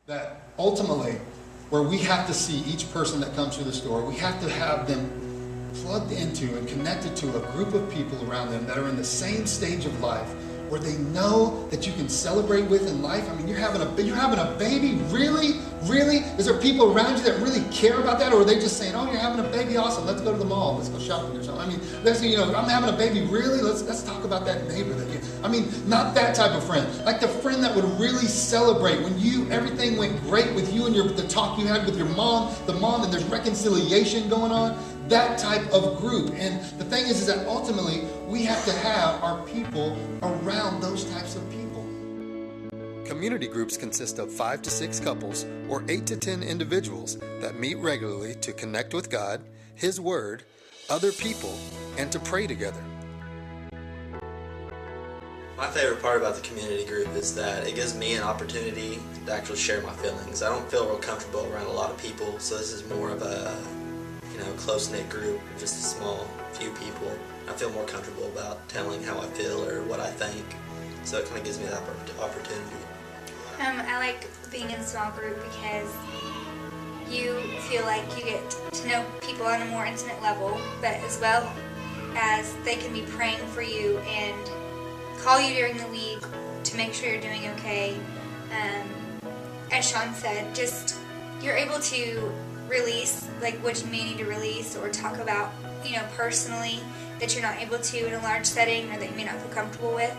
That ultimately, where we have to see each person that comes through the store, we have to have them plugged into and connected to a group of people around them that are in the same stage of life, where they know that you can celebrate with in life. I mean, you're having a baby, really? Is there people around you that really care about that, or are they just saying, "Oh, you're having a baby, awesome, let's go to the mall, let's go shopping or something"? I mean, I'm having a baby, really? Let's talk about that neighbor that you. I mean, not that type of friend. Like the friend that would really celebrate when everything went great with you and the talk you had with your mom, and there's reconciliation going on. That type of group. And the thing is that ultimately we have to have our people around those types of people. Community groups consist of 5 to 6 couples or 8 to 10 individuals that meet regularly to connect with God, His Word, other people, and to pray together. My favorite part about the community group is that it gives me an opportunity to actually share my feelings. I don't feel real comfortable around a lot of people, so this is more of a close-knit group, just a small few people. I feel more comfortable about telling how I feel or what I think, so it kind of gives me that opportunity. I like being in a small group because you feel like you get to know people on a more intimate level, but as well as they can be praying for you and call you during the week to make sure you're doing okay. As Sean said, just you're able to release like what you may need to release or talk about, personally that you're not able to in a large setting or that you may not feel comfortable with.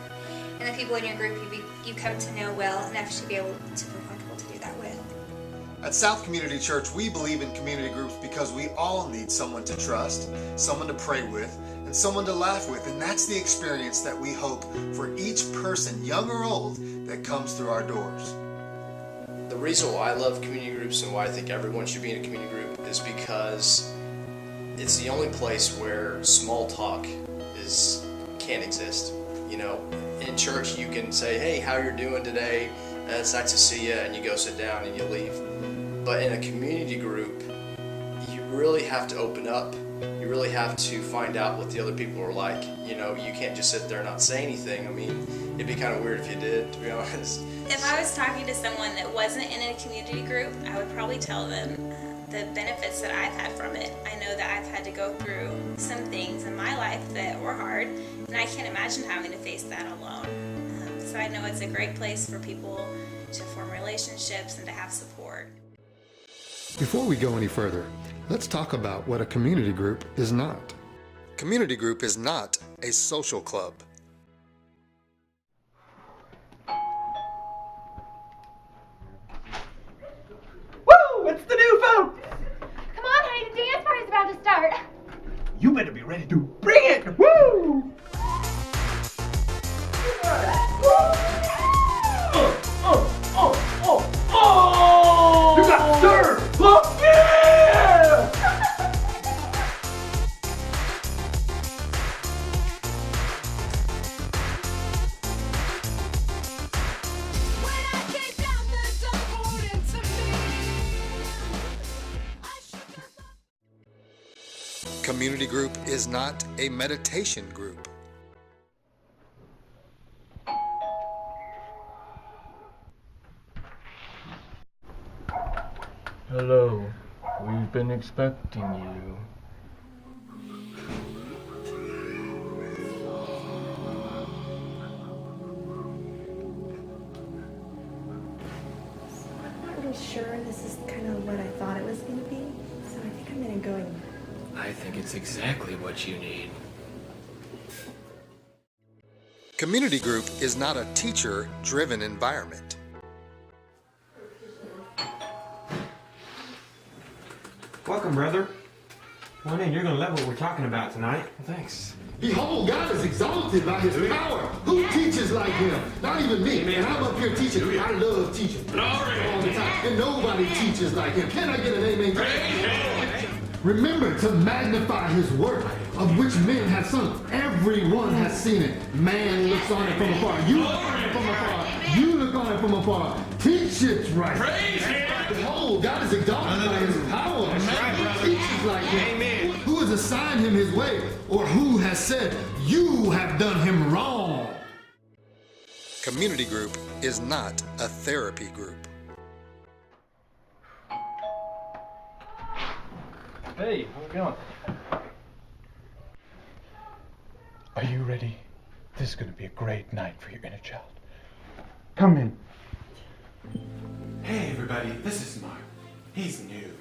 And the people in your group you come to know well enough to be able to feel comfortable to do that with. At South Community Church, we believe in community groups because we all need someone to trust, someone to pray with, and someone to laugh with. And that's the experience that we hope for each person, young or old, that comes through our doors. The reason why I love community groups and why I think everyone should be in a community group is because it's the only place where small talk can't exist. In church you can say, "Hey, how you're doing today? It's nice to see you," and you go sit down and you leave. But in a community group, you really have to open up. You really have to find out what the other people are like. You can't just sit there and not say anything. I mean, it'd be kind of weird if you did, to be honest. If I was talking to someone that wasn't in a community group, I would probably tell them the benefits that I've had from it. I know that I've had to go through some things in my life that were hard, and I can't imagine having to face that alone. So I know it's a great place for people to form relationships and to have support. Before we go any further, let's talk about what a community group is not. Community group is not a social club. Woo! It's the new vote! Come on, honey, the dance party's about to start. You better be ready to bring it! Woo! You got served! Oh, yeah! Community group is not a meditation group. Hello, we've been expecting you. I'm not really sure this is kind of what I thought it was going to be, so I think I'm going to go and... I think it's exactly what you need. Community group is not a teacher-driven environment. Welcome, brother. Come on in, you're going to love what we're talking about tonight. Thanks. Behold, God is exalted by His power. Who teaches like Him? Not even me, man. I'm up here teaching. I love teaching all the time. And nobody teaches like Him. Can I get an amen? Remember to magnify His work, of which men have sung. Everyone has seen it. Man looks on it from afar. You look on it from afar. You look on it from afar. Teach it right. Praise Him. Behold, God is exalted by His power. Who teaches like Him? Amen. Who has assigned Him His way? Or who has said, you have done Him wrong? Community group is not a therapy group. Hey, how's it going? Are you ready? This is going to be a great night for your inner child. Come in. Hey everybody, this is Mark. He's new.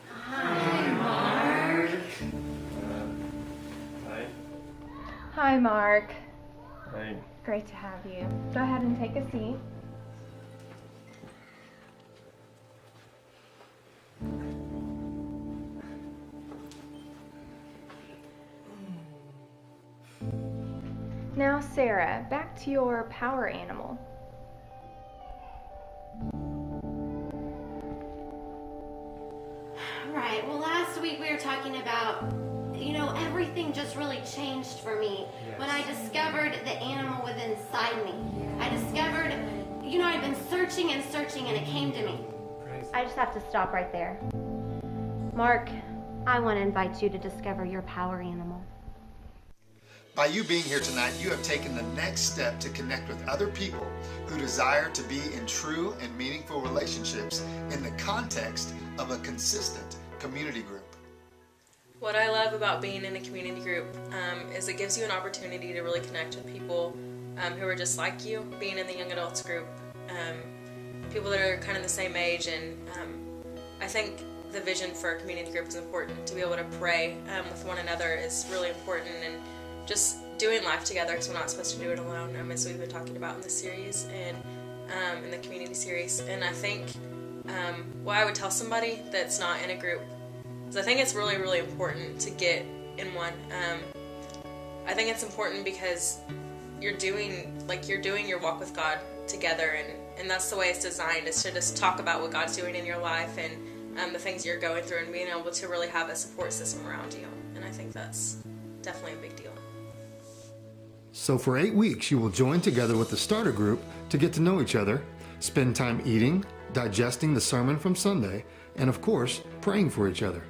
Hi. Hi, Mark. Hey. Great to have you. Go ahead and take a seat. Now, Sarah, back to your power animal. Right. Well, last week we were talking about, everything just really changed for me when I discovered the animal within inside me. I discovered, I'd been searching and searching and it came to me. I just have to stop right there. Mark, I want to invite you to discover your power animal. By you being here tonight, you have taken the next step to connect with other people who desire to be in true and meaningful relationships in the context of a consistent community group. What I love about being in a community group is it gives you an opportunity to really connect with people who are just like you. Being in the young adults group, people that are kind of the same age, and I think the vision for a community group is important. To be able to pray with one another is really important, and just doing life together, because we're not supposed to do it alone, as we've been talking about in this series and in the community series. And I think what I would tell somebody that's not in a group is I think it's really, really important to get in one. I think it's important because you're doing your walk with God together, and that's the way it's designed, is to just talk about what God's doing in your life and the things you're going through, and being able to really have a support system around you. And I think that's definitely a big deal. So for 8 weeks, you will join together with the starter group to get to know each other, spend time eating, digesting the sermon from Sunday, and of course, praying for each other.